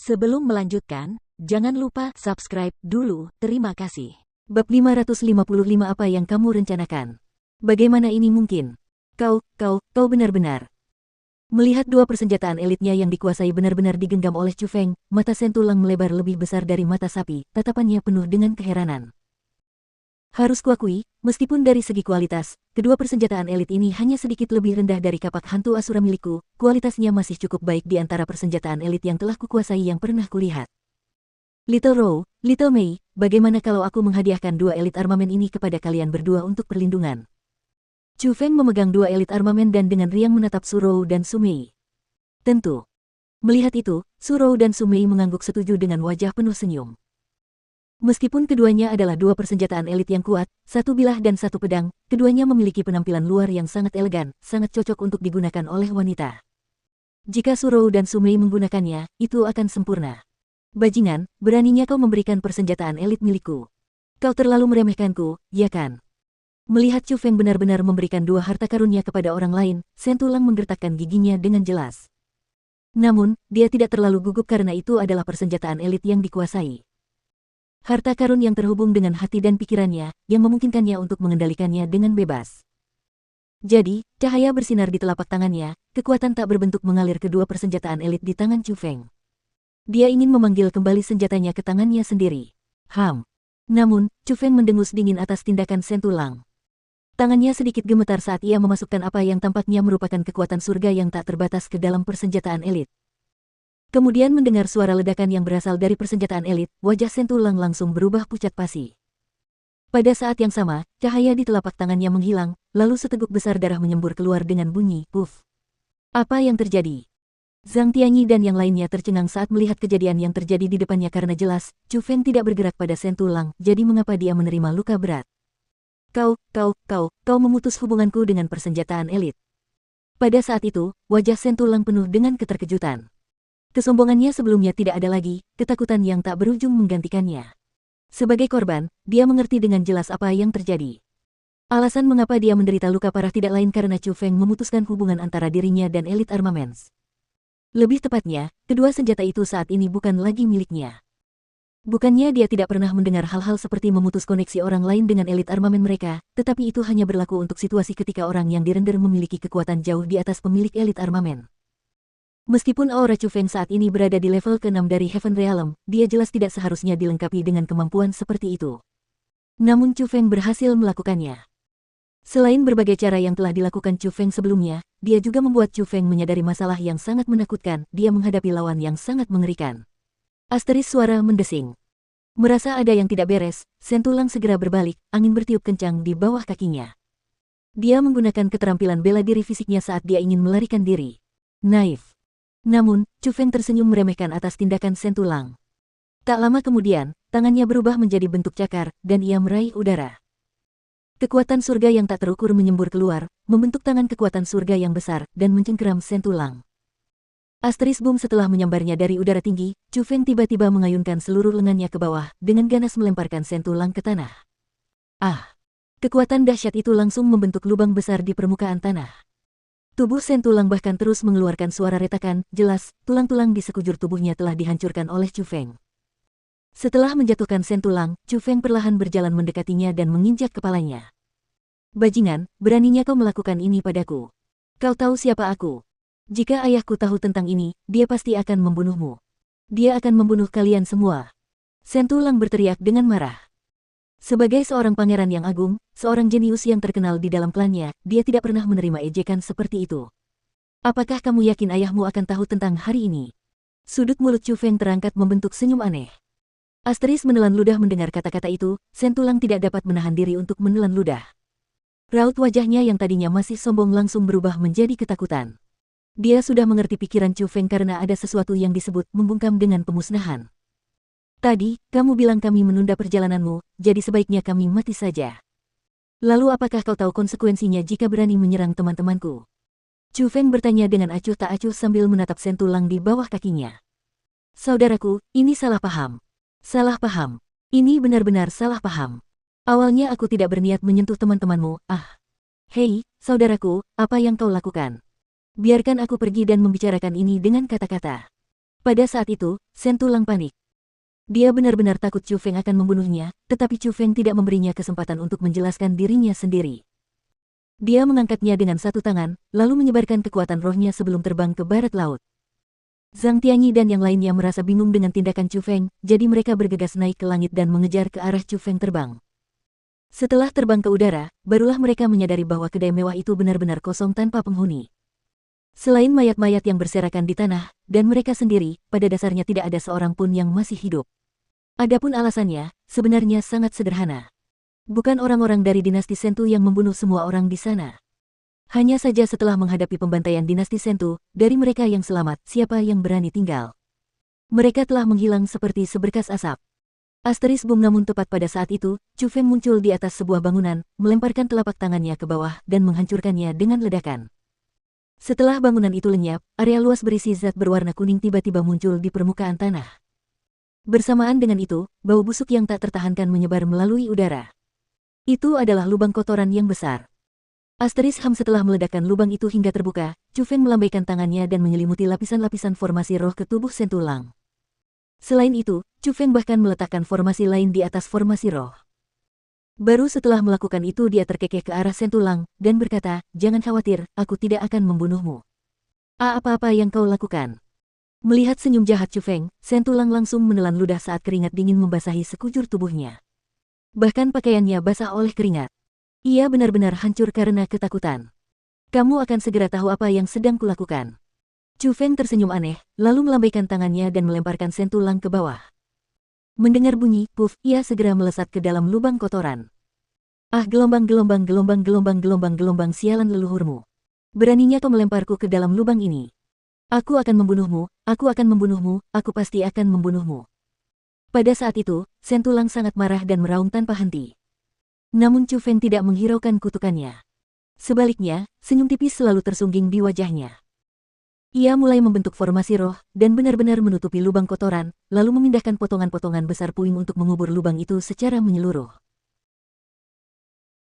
Sebelum melanjutkan, jangan lupa subscribe dulu, terima kasih. Bab 555 apa yang kamu rencanakan? Bagaimana ini mungkin? Kau benar-benar. Melihat dua persenjataan elitnya yang dikuasai benar-benar digenggam oleh Chu Feng, mata Shen Tulang melebar lebih besar dari mata sapi, tatapannya penuh dengan keheranan. Harus kuakui, meskipun dari segi kualitas, kedua persenjataan elit ini hanya sedikit lebih rendah dari kapak hantu Asura milikku, kualitasnya masih cukup baik di antara persenjataan elit yang telah kukuasai yang pernah kulihat. Little Row, Little Mei, bagaimana kalau aku menghadiahkan dua elit armamen ini kepada kalian berdua untuk perlindungan? Chu Feng memegang dua elit armamen dan dengan riang menatap Su Rou dan Su Mei. Tentu. Melihat itu, Su Rou dan Su Mei mengangguk setuju dengan wajah penuh senyum. Meskipun keduanya adalah dua persenjataan elit yang kuat, satu bilah dan satu pedang, keduanya memiliki penampilan luar yang sangat elegan, sangat cocok untuk digunakan oleh wanita. Jika Su Rou dan Su Mei menggunakannya, itu akan sempurna. Bajingan, beraninya kau memberikan persenjataan elit milikku. Kau terlalu meremehkanku, ya kan? Melihat Chu Feng benar-benar memberikan dua harta karunnya kepada orang lain, Shen Tulang menggertakkan giginya dengan jelas. Namun, dia tidak terlalu gugup karena itu adalah persenjataan elit yang dikuasai. Harta karun yang terhubung dengan hati dan pikirannya, yang memungkinkannya untuk mengendalikannya dengan bebas. Jadi, cahaya bersinar di telapak tangannya, kekuatan tak berbentuk mengalir kedua persenjataan elit di tangan Chu Feng. Dia ingin memanggil kembali senjatanya ke tangannya sendiri. Namun, Chu Feng mendengus dingin atas tindakan Shen Tulang. Tangannya sedikit gemetar saat ia memasukkan apa yang tampaknya merupakan kekuatan surga yang tak terbatas ke dalam persenjataan elit. Kemudian mendengar suara ledakan yang berasal dari persenjataan elit, wajah Shen Tulang langsung berubah pucat pasi. Pada saat yang sama, cahaya di telapak tangannya menghilang, lalu seteguk besar darah menyembur keluar dengan bunyi, puff. Apa yang terjadi? Zhang Tianyi dan yang lainnya tercengang saat melihat kejadian yang terjadi di depannya karena jelas, Chu Feng tidak bergerak pada Shen Tulang, jadi mengapa dia menerima luka berat? Kau memutus hubunganku dengan persenjataan elit. Pada saat itu, wajah Shen Tulang penuh dengan keterkejutan. Kesombongannya sebelumnya tidak ada lagi, ketakutan yang tak berujung menggantikannya. Sebagai korban, dia mengerti dengan jelas apa yang terjadi. Alasan mengapa dia menderita luka parah tidak lain karena Chu Feng memutuskan hubungan antara dirinya dan elit armaments. Lebih tepatnya, kedua senjata itu saat ini bukan lagi miliknya. Bukannya dia tidak pernah mendengar hal-hal seperti memutus koneksi orang lain dengan elit armamen mereka, tetapi itu hanya berlaku untuk situasi ketika orang yang dirender memiliki kekuatan jauh di atas pemilik elit armamen. Meskipun aura Chu Feng saat ini berada di level ke-6 dari Heaven Realm, dia jelas tidak seharusnya dilengkapi dengan kemampuan seperti itu. Namun Chu Feng berhasil melakukannya. Selain berbagai cara yang telah dilakukan Chu Feng sebelumnya, dia juga membuat Chu Feng menyadari masalah yang sangat menakutkan, dia menghadapi lawan yang sangat mengerikan. Asteris suara mendesing. Merasa ada yang tidak beres, Shen Tulang segera berbalik, angin bertiup kencang di bawah kakinya. Dia menggunakan keterampilan bela diri fisiknya saat dia ingin melarikan diri. Naif. Namun, Chu Feng tersenyum meremehkan atas tindakan Shen Tulang. Tak lama kemudian, tangannya berubah menjadi bentuk cakar, dan ia meraih udara. Kekuatan surga yang tak terukur menyembur keluar, membentuk tangan kekuatan surga yang besar, dan mencengkeram Shen Tulang. Asteris boom setelah menyambarnya dari udara tinggi, Chu Feng tiba-tiba mengayunkan seluruh lengannya ke bawah, dengan ganas melemparkan Shen Tulang ke tanah. Kekuatan dahsyat itu langsung membentuk lubang besar di permukaan tanah. Tubuh Shen Tulang bahkan terus mengeluarkan suara retakan, jelas, tulang-tulang di sekujur tubuhnya telah dihancurkan oleh Chu Feng. Setelah menjatuhkan Shen Tulang, Chu Feng perlahan berjalan mendekatinya dan menginjak kepalanya. Bajingan, beraninya kau melakukan ini padaku. Kau tahu siapa aku? Jika ayahku tahu tentang ini, dia pasti akan membunuhmu. Dia akan membunuh kalian semua. Shen Tulang berteriak dengan marah. Sebagai seorang pangeran yang agung, seorang jenius yang terkenal di dalam klannya, dia tidak pernah menerima ejekan seperti itu. Apakah kamu yakin ayahmu akan tahu tentang hari ini? Sudut mulut Chu Feng terangkat membentuk senyum aneh. Asteris menelan ludah mendengar kata-kata itu, Shen Tulang tidak dapat menahan diri untuk menelan ludah. Raut wajahnya yang tadinya masih sombong langsung berubah menjadi ketakutan. Dia sudah mengerti pikiran Chu Feng karena ada sesuatu yang disebut membungkam dengan pemusnahan. Tadi, kamu bilang kami menunda perjalananmu, jadi sebaiknya kami mati saja. Lalu apakah kau tahu konsekuensinya jika berani menyerang teman-temanku? Chu Feng bertanya dengan acuh tak acuh sambil menatap Shen Tulang di bawah kakinya. Saudaraku, ini salah paham. Salah paham. Ini benar-benar salah paham. Awalnya aku tidak berniat menyentuh teman-temanmu, Hei, saudaraku, apa yang kau lakukan? Biarkan aku pergi dan membicarakan ini dengan kata-kata. Pada saat itu, Shen Tulang panik. Dia benar-benar takut Chu Feng akan membunuhnya, tetapi Chu Feng tidak memberinya kesempatan untuk menjelaskan dirinya sendiri. Dia mengangkatnya dengan satu tangan, lalu menyebarkan kekuatan rohnya sebelum terbang ke barat laut. Zhang Tianyi dan yang lainnya merasa bingung dengan tindakan Chu Feng, jadi mereka bergegas naik ke langit dan mengejar ke arah Chu Feng terbang. Setelah terbang ke udara, barulah mereka menyadari bahwa kedai mewah itu benar-benar kosong tanpa penghuni. Selain mayat-mayat yang berserakan di tanah, dan mereka sendiri, pada dasarnya tidak ada seorang pun yang masih hidup. Adapun alasannya, sebenarnya sangat sederhana. Bukan orang-orang dari dinasti Sentu yang membunuh semua orang di sana. Hanya saja setelah menghadapi pembantaian dinasti Sentu, dari mereka yang selamat, siapa yang berani tinggal. Mereka telah menghilang seperti seberkas asap. Asteris bom namun tepat pada saat itu, Chu Feng muncul di atas sebuah bangunan, melemparkan telapak tangannya ke bawah dan menghancurkannya dengan ledakan. Setelah bangunan itu lenyap, area luas berisi zat berwarna kuning tiba-tiba muncul di permukaan tanah. Bersamaan dengan itu, bau busuk yang tak tertahankan menyebar melalui udara. Itu adalah lubang kotoran yang besar. Asteris Ham setelah meledakkan lubang itu hingga terbuka, Chu Feng melambaikan tangannya dan menyelimuti lapisan-lapisan formasi roh ke tubuh Shen Tulang. Selain itu, Chu Feng bahkan meletakkan formasi lain di atas formasi roh. Baru setelah melakukan itu dia terkekeh ke arah Shen Tulang, dan berkata, "Jangan khawatir, aku tidak akan membunuhmu." Apa-apa yang kau lakukan?" Melihat senyum jahat Chu Feng, Shen Tulang langsung menelan ludah saat keringat dingin membasahi sekujur tubuhnya. Bahkan pakaiannya basah oleh keringat. Ia benar-benar hancur karena ketakutan. "Kamu akan segera tahu apa yang sedang kulakukan." Chu Feng tersenyum aneh, lalu melambaikan tangannya dan melemparkan Shen Tulang ke bawah. Mendengar bunyi, puff, ia segera melesat ke dalam lubang kotoran. "Ah, gelombang sialan leluhurmu. Beraninya kau melemparku ke dalam lubang ini. Aku akan membunuhmu, aku pasti akan membunuhmu." Pada saat itu, Shen Tulang sangat marah dan meraung tanpa henti. Namun Chu Feng tidak menghiraukan kutukannya. Sebaliknya, senyum tipis selalu tersungging di wajahnya. Ia mulai membentuk formasi roh, dan benar-benar menutupi lubang kotoran, lalu memindahkan potongan-potongan besar puing untuk mengubur lubang itu secara menyeluruh.